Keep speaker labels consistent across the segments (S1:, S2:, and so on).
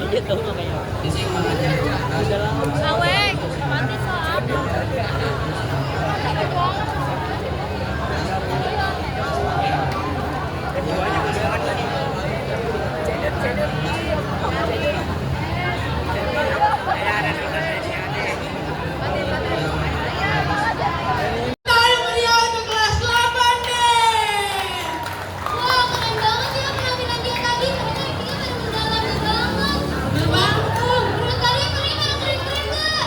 S1: Gitu makanya.
S2: Awek, mati soal.
S3: Wah, keren banget ya penampilan dia tadi. Ternyata actingnya pada mendalami banget. Bener banget tuh. Menurut kalian mereka pada keren-keren nggak?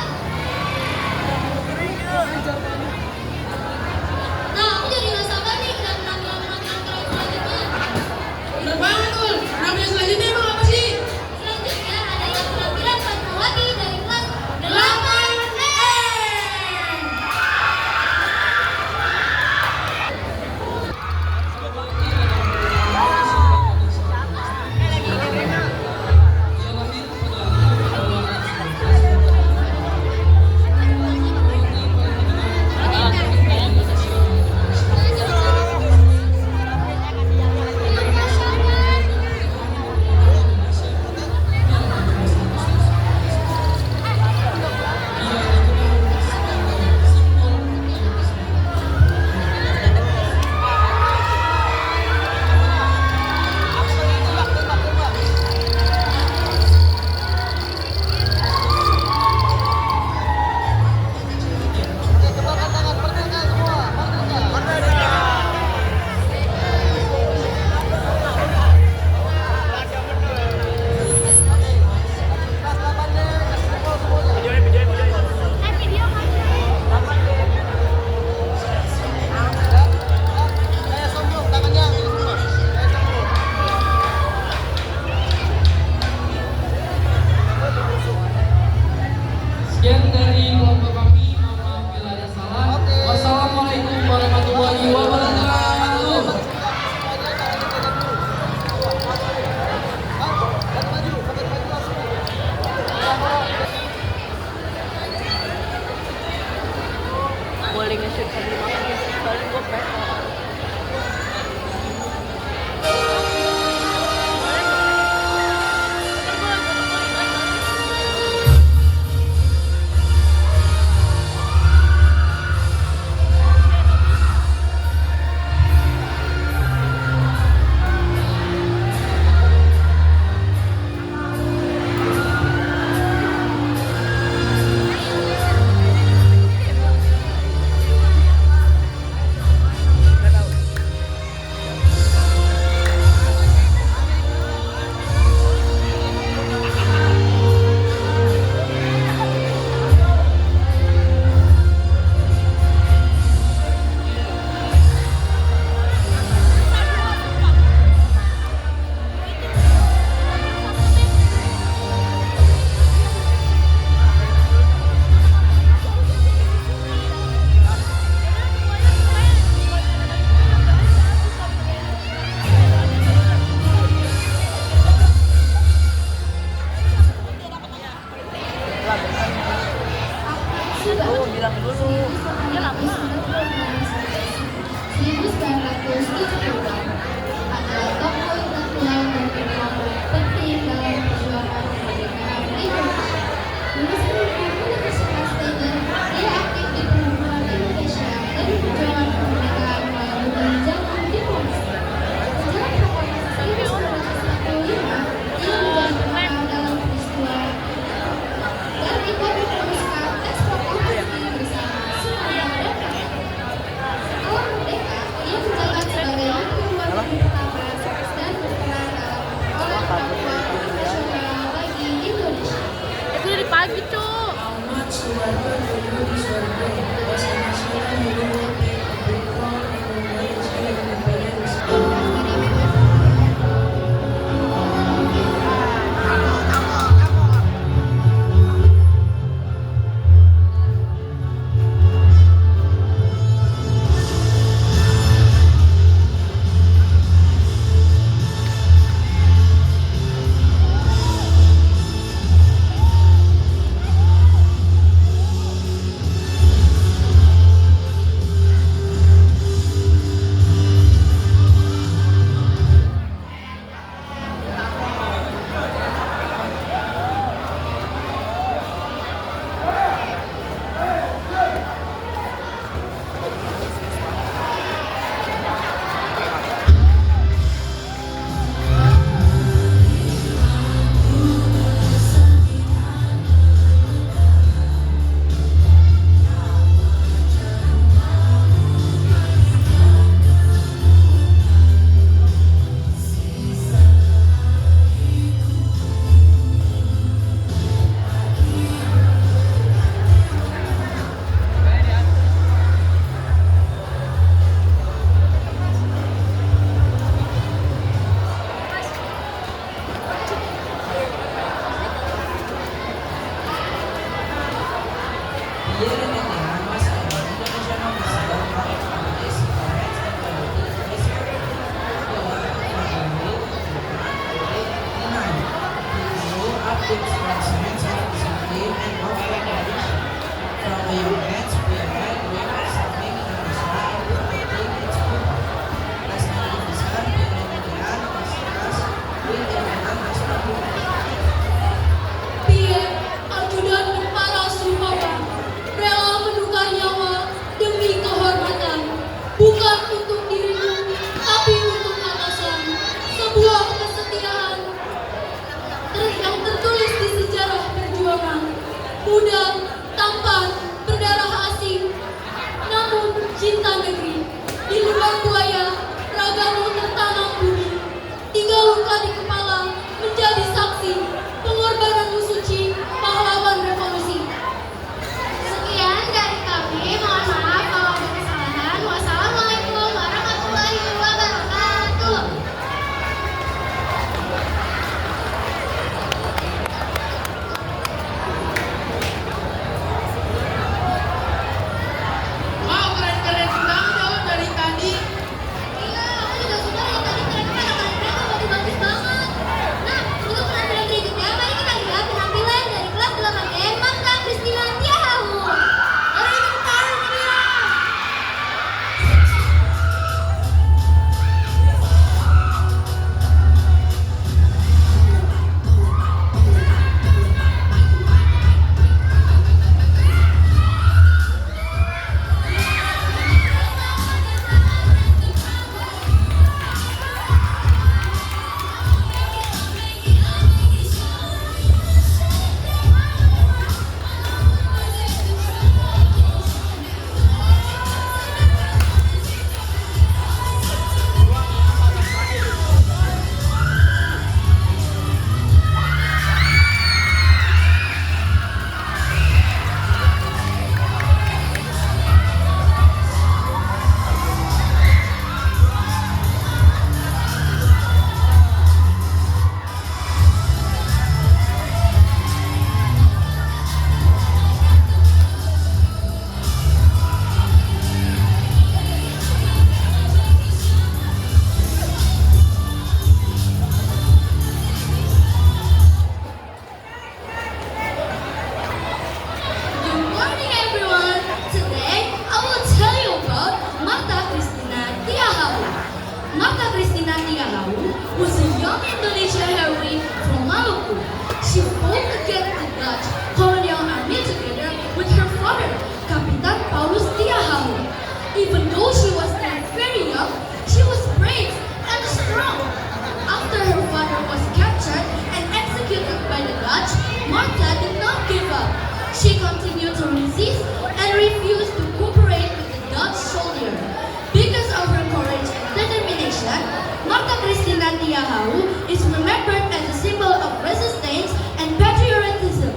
S3: Tiahahu is remembered as a symbol of resistance and patriotism.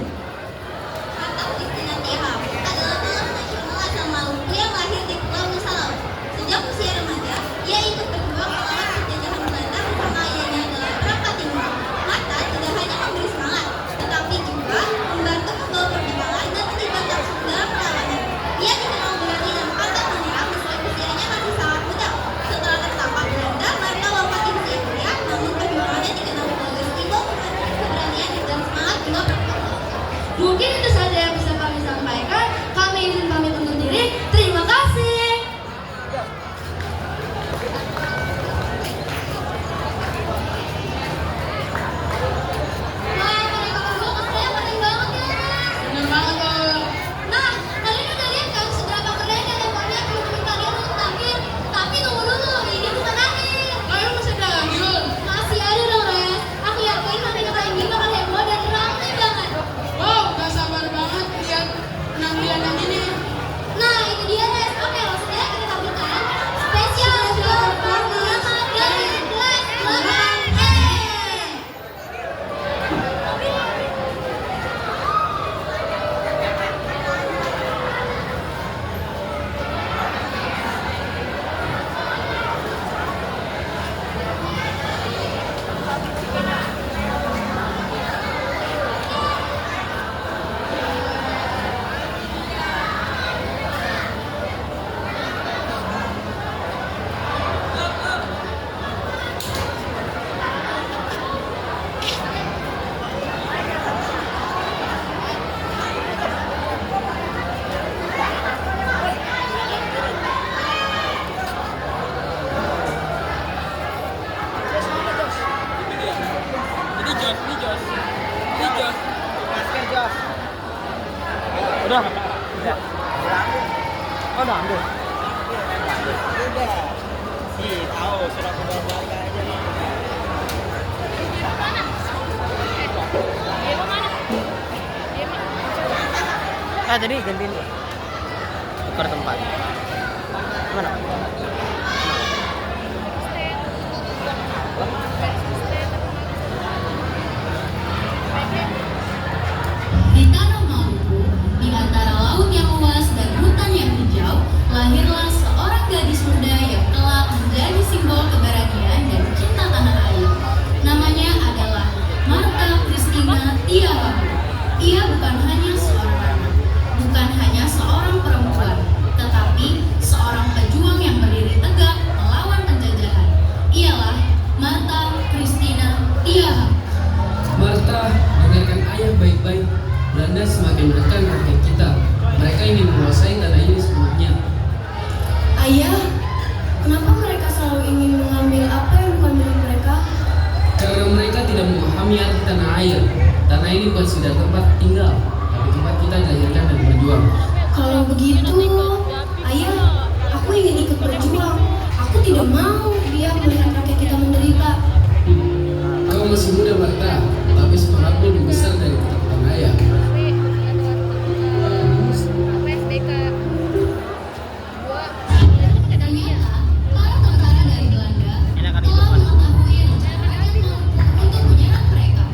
S3: Marta Christina Tiahahu adalah tokoh nasional asal Maluku yang lahir di Pulau Nusa Laut. Sejak usia remaja, ia ikut berjuang melawan penjajahan Belanda bersama ayahnya dalam Perang Katimun. Marta tidak hanya memberi semangat, tetapi juga membantu membawa perjuangan dan terlibat langsung dalam perlawanan. Ia dikenal berani dan pantang menyerah meski usianya masih sangat muda. Setelah tertangkap Belanda, Marta wafat di usia kuliah, namun perjuangannya dikenal sebagai simbol keberanian dan semangat juga berjuang. Mungkin itu saja yang bisa kami sampaikan. Kami izin pamit undur diri. Terima kasih. Wah, mereka berdua keselnya keren banget ya. Bener banget loh. Nah, kalian udah lihat kan seberapa keren dan hebatnya teman-teman kalian untuk tampil. Tapi tunggu dulu, ini bukan akhir. Ayo masih ada lanjut. Masih ada dong, Res. Aku yakin nanti kali ini bakal heboh dan ramai banget.
S1: Wow, gak sabar banget lihat penampilan yang ini.
S3: Nah, itu dia, Res. Oke, langsung ya kita tampilkan spesial performance dari kelas 8E.
S4: Udah. Oh, udah ambil. Tahu surat keluarga aja nih. Tadi gantiin. Tukar tempat. Mana?
S3: Di tanah Maluku, di antara laut yang luas dan hutan yang hijau, lahirlah seorang gadis muda yang kelak menjadi simbol keberanian dan cinta tanah air. Namanya adalah Marta Christina Tiahahu. Ia bukan hanya seorang anak, bukan hanya seorang perempuan, tetapi seorang pejuang yang berdiri tegak melawan penjajahan. Ialah Marta Christina Tiahahu.
S5: Marta, dengarkan ayah baik-baik. Belanda semakin menekan rakyat kita. Mereka ingin menguasai tanah ini sepenuhnya.
S3: Ayah, kenapa mereka selalu ingin mengambil apa yang bukan milik mereka?
S5: Karena mereka tidak memahami arti tanah air. Tanah ini bukan sekedar tempat tinggal, tapi tempat kita dilahirkan dan berjuang.
S3: Kalau begitu, ayah, aku ingin ikut berjuang. Aku tidak mau dia melihat rakyat kita menderita.
S5: Kau masih muda, Marta, tapi semangatmu lebih besar dari ketakutan ayah.
S3: Ternyata, para tentara dari Belanda telah mengetahui rencana rakyat Maluku untuk menyerang mereka.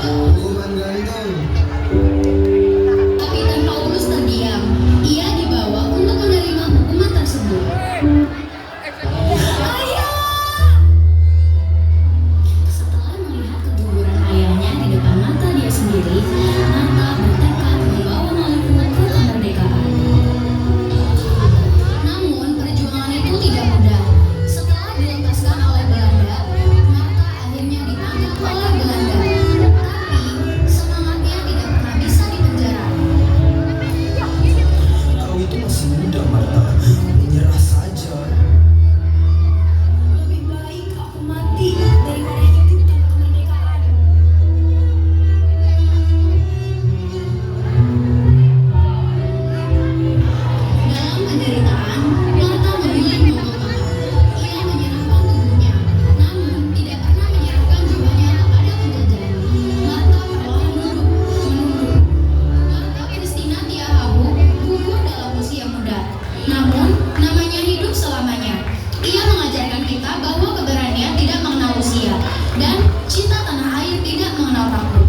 S6: Pengumuman gantung.
S3: Kapitan Paulus terdiam. Ia dibawa untuk menerima hukuman tersebut. Ayah! Setelah melihat keguguran ayahnya di depan mata dia sendiri, Martha bertekad membawa Maluku ke kemerdekaan. Namun perjuangan itu tidak mudah. Setelah dilepaskan oleh Belanda, Martha akhirnya ditangkap oleh Belanda. Tapi semangatnya tidak pernah bisa dipenjara.
S6: Kau itu masih muda, Martha. Menyerah saja.
S3: Lebih baik aku mati daripada hidup tanpa kemerdekaan. Dalam penderitaan, Martha memilih mogok makan. Ia menyerahkan tubuhnya, namun tidak pernah menyerahkan jiwanya kepada penjajah. Martha perlahan menunduk. Martha Christina Tiahabu gugur dalam usia muda. Namun, namanya hidup selamanya. Ia mengajarkan kita bahwa keberanian tidak mengenal usia dan cinta tanah air tidak mengenal takut.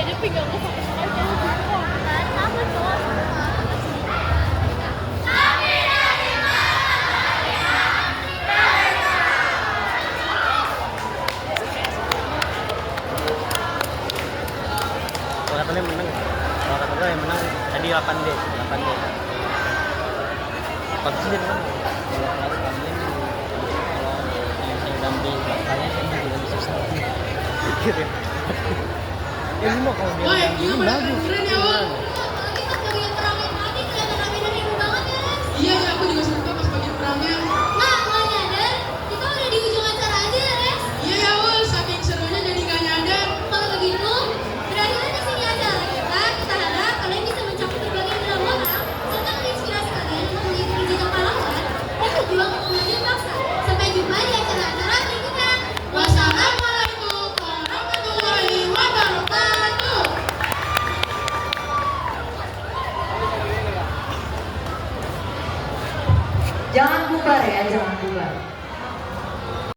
S2: Dia pinggang gue sampai sama cowok.
S4: Kalau katanya menang, kalau kata gue yang menang tadi 8D. Pasti dia menang. Kalau kami kalau yang saya dampingi bapaknya saya juga bisa sendiri. Pikir ya. Ya ini mah kalau dia
S1: Woi,
S4: dampingi
S1: gila bener
S4: bagus.
S1: keren ya, Wol.
S3: Apalagi pas bagian perangnya tadi kelihatan rame dan heboh banget ya, Res.
S1: Iya, ya, aku juga suka pas bagian perangnya.
S3: Nah, nggak nyadar, kita udah di ujung acara aja, Res.
S1: Iya ya, Wol, saking serunya jadi gak nyadar.
S3: Kalau begitu, berakhirlah di sini acara kita. Kita harap kalian bisa mencakup berbagai drama moral serta menginspirasi kalian untuk mengikuti jejak pahlawan dan berjuang untuk kemajuan bangsa. Sampai jumpa di acara-acara berikutnya.
S1: Wassalamualaikum warahmatullahi wabarakatuh.
S7: Jangan bubar ya, jangan bubar.